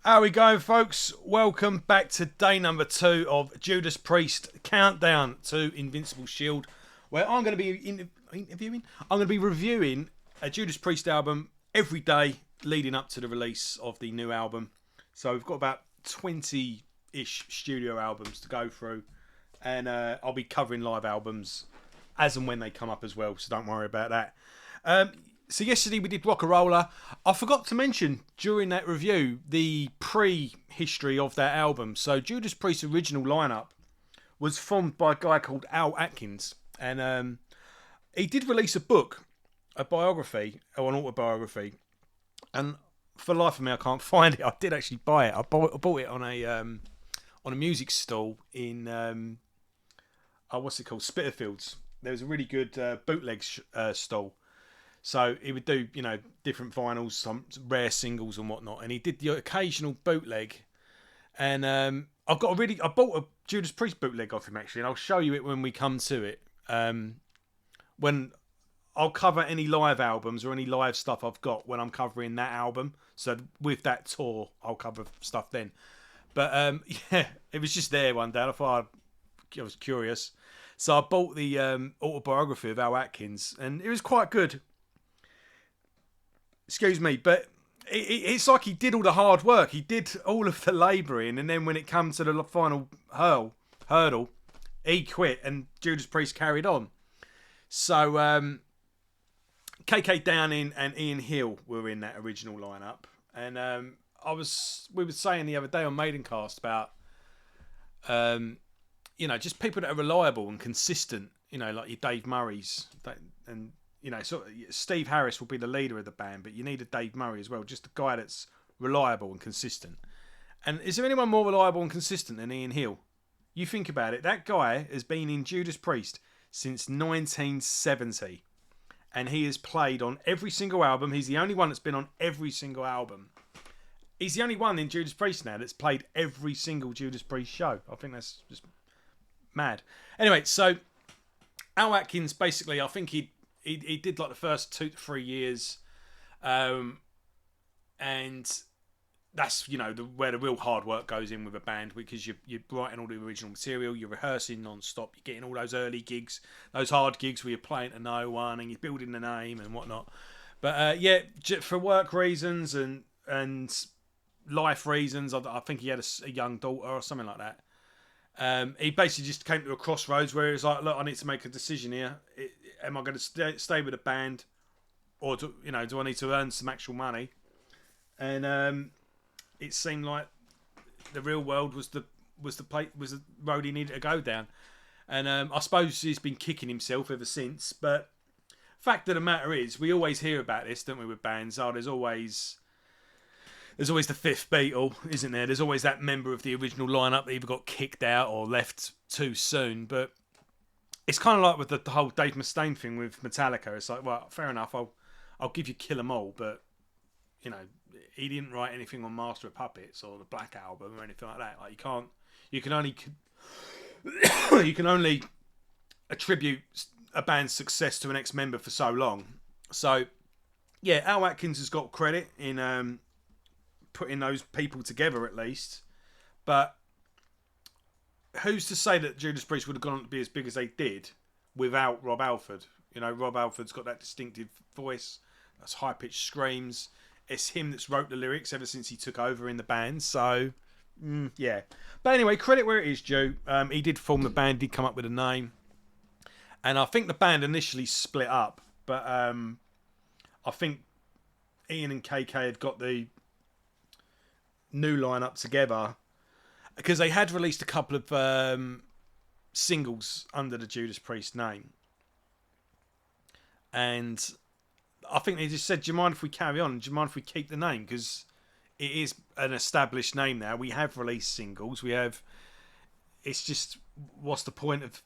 How are we going, folks? Welcome back to day number 2 of Judas Priest Countdown to Invincible Shield, where I'm going to be interviewing. I'm going to be reviewing a Judas Priest album every day leading up to the release of the new album. So we've got about 20-ish studio albums to go through, and I'll be covering live albums as and when they come up as well. So don't worry about that. So yesterday we did Rock-a-Roller. I forgot to mention during that review the pre-history of that album. So Judas Priest's original lineup was formed by a guy called Al Atkins. And he did release a book, a biography, or an autobiography. And for the life of me, I can't find it. I did actually buy it. I bought it on a music stall in, what's it called? Spitalfields. There was a really good bootleg stall. So he would do, different vinyls, some rare singles and whatnot, and he did the occasional bootleg. And I bought a Judas Priest bootleg off him actually, and I'll show you it when we come to it. When I'll cover any live albums or any live stuff I've got when I'm covering that album. So with that tour, I'll cover stuff then. But yeah, it was just there one day. I thought I was curious, so I bought the autobiography of Al Atkins, and it was quite good. Excuse me, but it's like he did all the hard work. He did all of the labouring, and then when it comes to the final hurdle, he quit, and Judas Priest carried on. So KK Downing and Ian Hill were in that original lineup, and we were saying the other day on Maidencast about just people that are reliable and consistent. Like your Dave Murrays, and. Steve Harris will be the leader of the band, but you need a Dave Murray as well, just a guy that's reliable and consistent. And is there anyone more reliable and consistent than Ian Hill? You think about it, that guy has been in Judas Priest since 1970, and he has played on every single album. He's the only one that's been on every single album. He's the only one in Judas Priest now that's played every single Judas Priest show. I think that's just mad. Anyway, so Al Atkins, basically, I think he did like the first 2 to 3 years, and that's where the real hard work goes in with a band, because you're writing all the original material, you're rehearsing non-stop, you're getting all those early gigs, those hard gigs where you're playing to no one and you're building the name and whatnot. But for work reasons and life reasons, I think he had a young daughter or something like that. He basically just came to a crossroads where he was like, look, I need to make a decision here. Am I going to stay with a band, or do I need to earn some actual money? And it seemed like the real world was the road he needed to go down. And I suppose he's been kicking himself ever since. But fact of the matter is, we always hear about this, don't we, with bands? There's always the fifth Beatle, isn't there? There's always that member of the original lineup that either got kicked out or left too soon. But it's kind of like with the whole Dave Mustaine thing with Metallica. It's like, well, fair enough, I'll give you Kill 'Em All, but he didn't write anything on Master of Puppets or the Black Album or anything like that. Like you can only attribute a band's success to an ex-member for so long. So yeah, Al Atkins has got credit in putting those people together at least, but who's to say that Judas Priest would have gone on to be as big as they did without Rob Halford? Rob Halford's got that distinctive voice, those high-pitched screams. It's him that's wrote the lyrics ever since he took over in the band. So, yeah. But anyway, credit where it is due. He did form the band, did come up with a name. And I think the band initially split up. But I think Ian and KK had got the new lineup together, because they had released a couple of singles under the Judas Priest name. And I think they just said, do you mind if we carry on? Do you mind if we keep the name? Because it is an established name now. We have released singles. It's just, what's the point of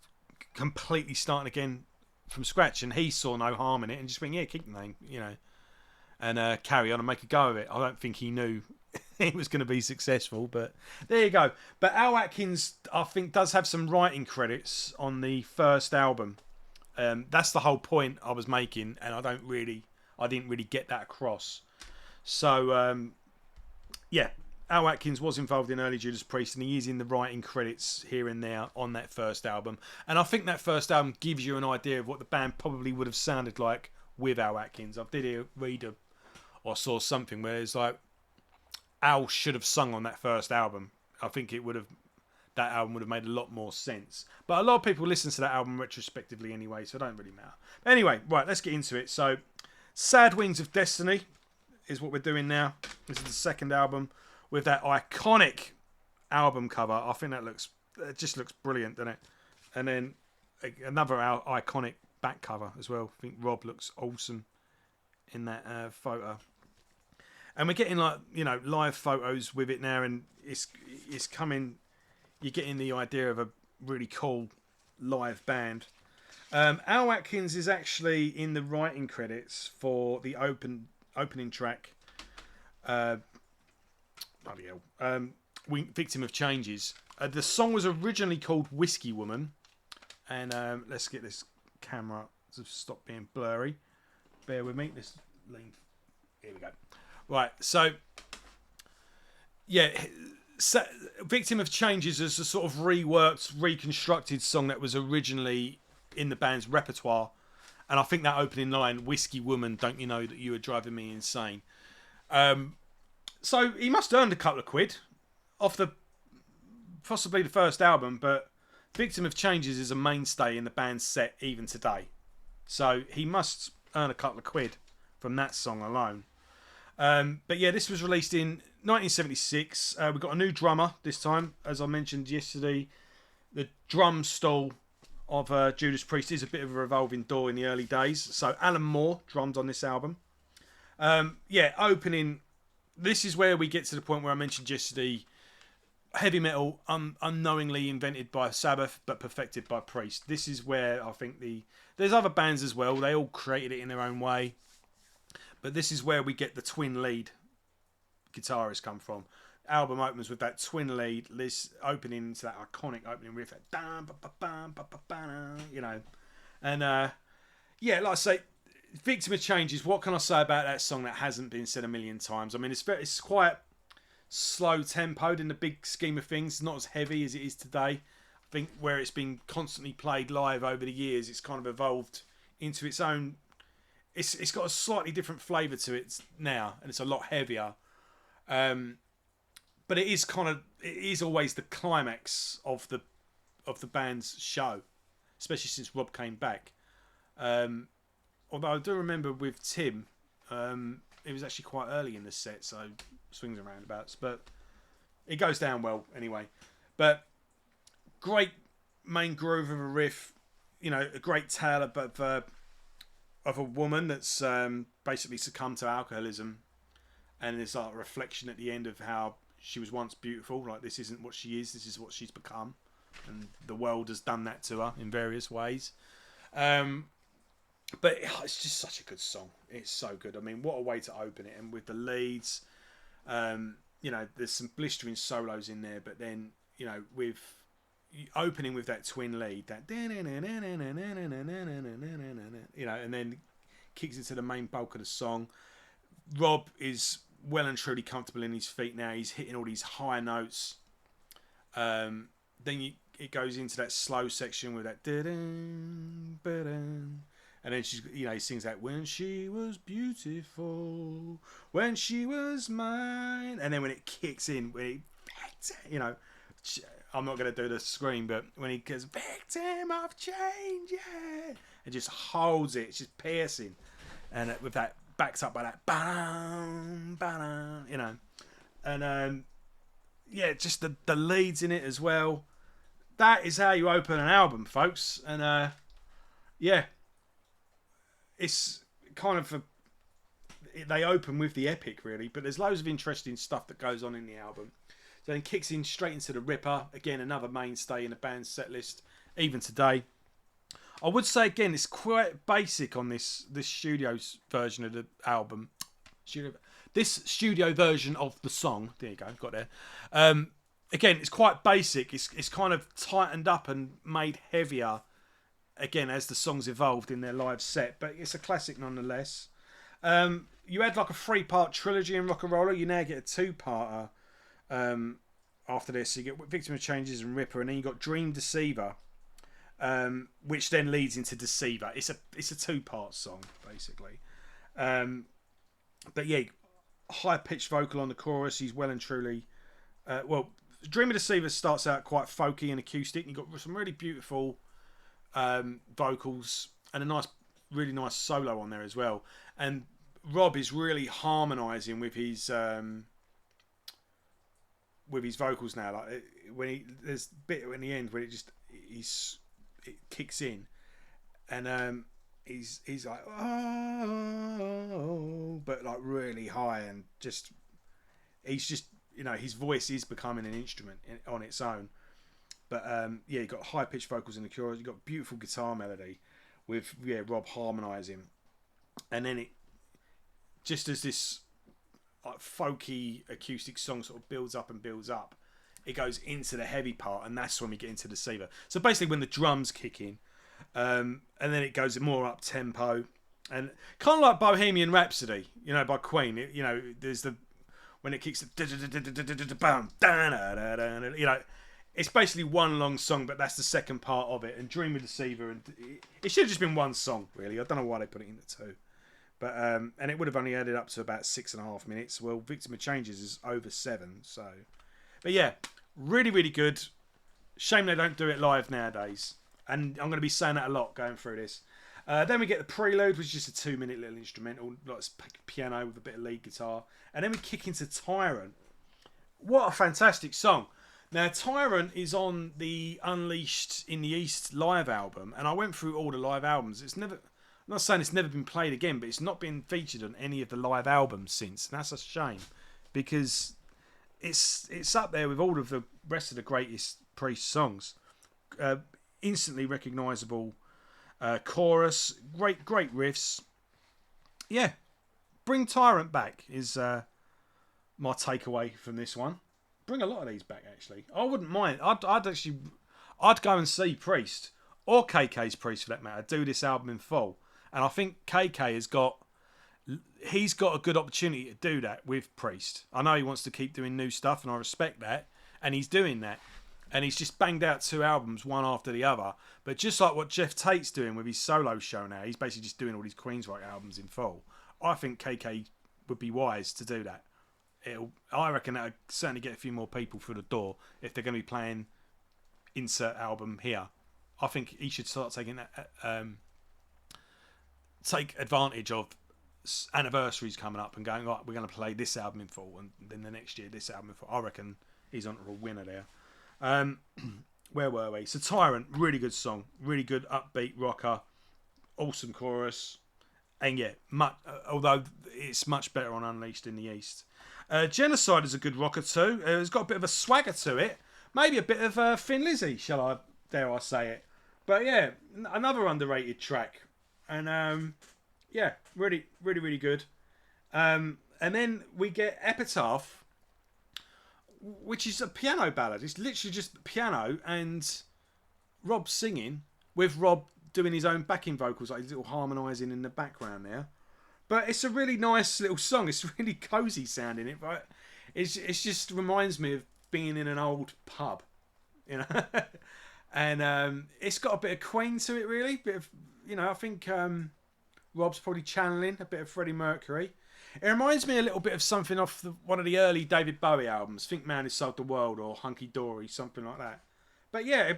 completely starting again from scratch? And he saw no harm in it and just went, yeah, keep the name, and carry on and make a go of it. I don't think he knew it was going to be successful, but there you go. But Al Atkins, I think, does have some writing credits on the first album. That's the whole point I was making, and I didn't really get that across. So yeah, Al Atkins was involved in early Judas Priest, and he is in the writing credits here and there on that first album. And I think that first album gives you an idea of what the band probably would have sounded like with Al Atkins. I did read or saw something where it's like Al should have sung on that first album. I think that album would have made a lot more sense. But a lot of people listen to that album retrospectively anyway, so it don't really matter. But anyway, right, let's get into it. So, Sad Wings of Destiny is what we're doing now. This is the second album with that iconic album cover. I think it just looks brilliant, doesn't it? And then another iconic back cover as well. I think Rob looks awesome in that photo. And we're getting live photos with it now, and it's coming. You're getting the idea of a really cool live band. Al Atkins is actually in the writing credits for the opening track. Bloody hell. Victim of Changes. The song was originally called Whiskey Woman. And let's get this camera to stop being blurry. Bear with me. Let's lean. Here we go. Right, so yeah, Victim of Changes is a sort of reworked, reconstructed song that was originally in the band's repertoire. And I think that opening line, Whiskey Woman, don't you know that you were driving me insane? So he must have earned a couple of quid off possibly the first album, but Victim of Changes is a mainstay in the band's set even today. So he must earn a couple of quid from that song alone. But yeah, this was released in 1976. We've got a new drummer this time. As I mentioned yesterday, the drum stall of Judas Priest is a bit of a revolving door in the early days. So Alan Moore drummed on this album. Opening. This is where we get to the point where I mentioned yesterday, heavy metal unknowingly invented by Sabbath but perfected by Priest. This is where I think there's other bands as well. They all created it in their own way. But this is where we get the twin lead guitarist come from. Album opens with that twin lead, this opening into that iconic opening riff, and like I say, Victim of Changes. What can I say about that song that hasn't been said a million times? I mean, it's quite slow tempoed in the big scheme of things, not as heavy as it is today. I think where it's been constantly played live over the years, it's kind of evolved into its own. It's got a slightly different flavour to it now, and it's a lot heavier. But it is always the climax of the band's show, especially since Rob came back. Although I do remember with Tim, it was actually quite early in the set, so swings and roundabouts. But it goes down well anyway. But great main groove of a riff, a great tale of a woman that's basically succumbed to alcoholism, and there's like a reflection at the end of how she was once beautiful. Like, this isn't what she is, this is what she's become, and the world has done that to her in various ways. But it's just such a good song. It's so good. I mean, what a way to open it, and with the leads, there's some blistering solos in there, but then with opening with that twin lead, that and then kicks into the main bulk of the song. Rob is well and truly comfortable in his feet now. He's hitting all these high notes. Then it goes into that slow section with that, and then he sings that, when she was beautiful, when she was mine, and then when it kicks in, I'm not going to do the scream, but when he goes, victim of change, yeah, and just holds it, it's just piercing, and with that backed up by that, and just the leads in it as well. That is how you open an album, folks, and it's kind of they open with the epic, really, but there's loads of interesting stuff that goes on in the album. So then kicks in straight into the Ripper, again another mainstay in the band's set list even today. I would say again, it's quite basic on this studio version of the album. This studio version of the song, there you go, got there. Again, it's quite basic. It's kind of tightened up and made heavier again as the songs evolved in their live set, but it's a classic nonetheless. You had like a 3-part trilogy in Rock and Roller, you now get a 2-parter After this, you get Victim of Changes and Ripper, and then you got Dream Deceiver, which then leads into Deceiver. It's a 2-part song basically, but yeah, high pitched vocal on the chorus. He's well and truly Dream of Deceiver starts out quite folky and acoustic. You've got some really beautiful vocals and a really nice solo on there as well. And Rob is really harmonising with his vocals now. Like there's a bit in the end where it kicks in, and he's like oh, but like really high, and he's just his voice is becoming an instrument on its own. But yeah, you got high pitched vocals in the chorus. You got beautiful guitar melody with Rob harmonising, and then it just as this like folky acoustic song sort of builds up, it goes into the heavy part, and that's when we get into Deceiver. So basically when the drums kick in, and then it goes more up tempo, and kind of like Bohemian Rhapsody, by Queen. There's when it kicks, it's basically one long song, but that's the second part of it. And Dream of Deceiver, and it should have just been one song, really. I don't know why they put it in the two. But and it would have only added up to about 6.5 minutes. Well, Victim of Changes is over 7. So, but yeah, really, really good. Shame they don't do it live nowadays. And I'm going to be saying that a lot going through this. Then we get the prelude, which is just a 2-minute little instrumental, like piano with a bit of lead guitar. And then we kick into Tyrant. What a fantastic song. Now, Tyrant is on the Unleashed in the East live album. And I went through all the live albums. I'm not saying it's never been played again, but it's not been featured on any of the live albums since. And that's a shame, because it's up there with all of the rest of the greatest Priest songs. Instantly recognisable chorus, great riffs. Yeah, bring Tyrant back is my takeaway from this one. Bring a lot of these back, actually. I wouldn't mind. I'd go and see Priest, or KK's Priest for that matter, do this album in full. And I think KK he's got a good opportunity to do that with Priest. I know he wants to keep doing new stuff, and I respect that. And he's doing that. And he's just banged out 2 albums, one after the other. But just like what Jeff Tate's doing with his solo show now, he's basically just doing all these Queensryche albums in full. I think KK would be wise to do that. I reckon that'll certainly get a few more people through the door if they're going to be playing insert album here. I think he should start taking that... take advantage of anniversaries coming up and going, right, we're going to play this album in full, and then the next year this album in full. I reckon he's on a winner there. Where were we? So Tyrant, really good song, really good upbeat rocker, awesome chorus, and yeah, although it's much better on Unleashed in the East. Genocide is a good rocker too. It's got a bit of a swagger to it, maybe a bit of Thin Lizzy, dare I say it. But yeah, another underrated track. And yeah, really, really, really good. And then we get Epitaph, which is a piano ballad. It's literally just piano and Rob singing, with Rob doing his own backing vocals, like his little harmonising in the background there. But it's a really nice little song. It's really cosy sounding. But it just reminds me of being in an old pub, And it's got a bit of Queen to it, really. Bit of, I think Rob's probably channeling a bit of Freddie Mercury. It reminds me a little bit of something off one of the early David Bowie albums, Think Man Who Sold the World or Hunky Dory, something like that. But yeah,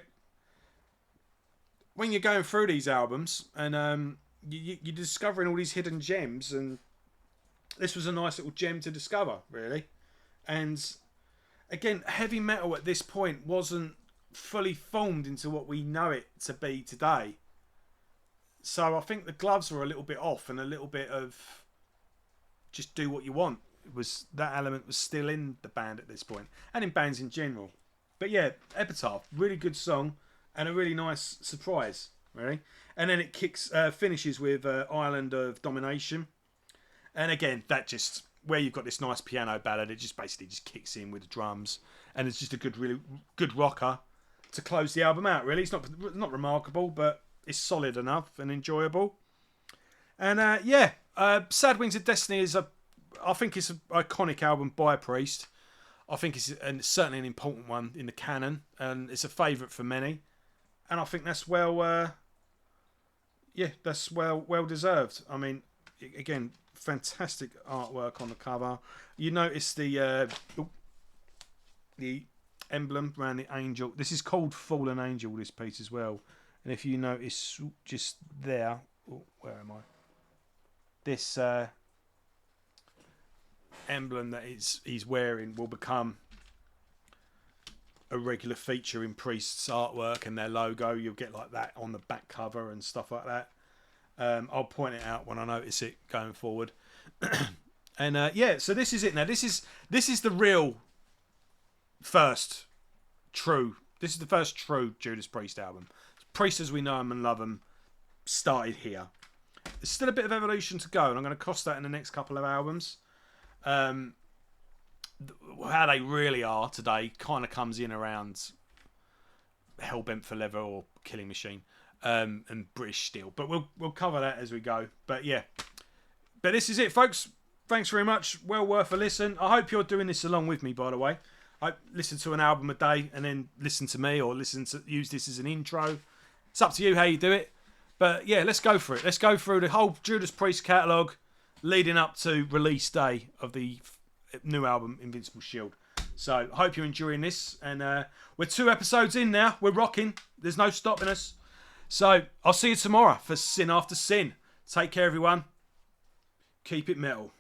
when you're going through these albums and you're discovering all these hidden gems, and this was a nice little gem to discover, really. And again, heavy metal at this point wasn't fully formed into what we know it to be today. So I think the gloves were a little bit off, and a little bit of just do what you want. That element was still in the band at this point, and in bands in general. But yeah, Epitaph, really good song, and a really nice surprise, really. And then it finishes with Island of Domination, and again, that just where you've got this nice piano ballad, it just basically just kicks in with the drums, and it's just a really good rocker to close the album out. Really, it's not remarkable, but it's solid enough and enjoyable. And Sad Wings of Destiny I think it's an iconic album by Priest. I think it's certainly an important one in the canon, and it's a favourite for many. And I think that's that's well deserved. I mean, again, fantastic artwork on the cover. You notice the emblem around the angel. This is called Fallen Angel, this piece as well. And if you notice just there, where am I? This emblem that he's wearing will become a regular feature in Priest's artwork and their logo. You'll get like that on the back cover and stuff like that. I'll point it out when I notice it going forward. And so this is it now. This is the real first true. This is the first true Judas Priest album. Priest as we know him and love him started here. There's still a bit of evolution to go, and I'm going to cross that in the next couple of albums. How they really are today kind of comes in around Hellbent for Leather or Killing Machine, and British Steel, but we'll cover that as we go. But but this is it, folks. Thanks very much. Well worth a listen. I hope you're doing this along with me, by the way. I listen to an album a day and then listen to me, or use this as an intro. It's up to you how you do it. But yeah, let's go for it. Let's go through the whole Judas Priest catalogue leading up to release day of the new album, Invincible Shield. So I hope you're enjoying this. And we're 2 episodes in now. We're rocking. There's no stopping us. So I'll see you tomorrow for Sin After Sin. Take care, everyone. Keep it metal.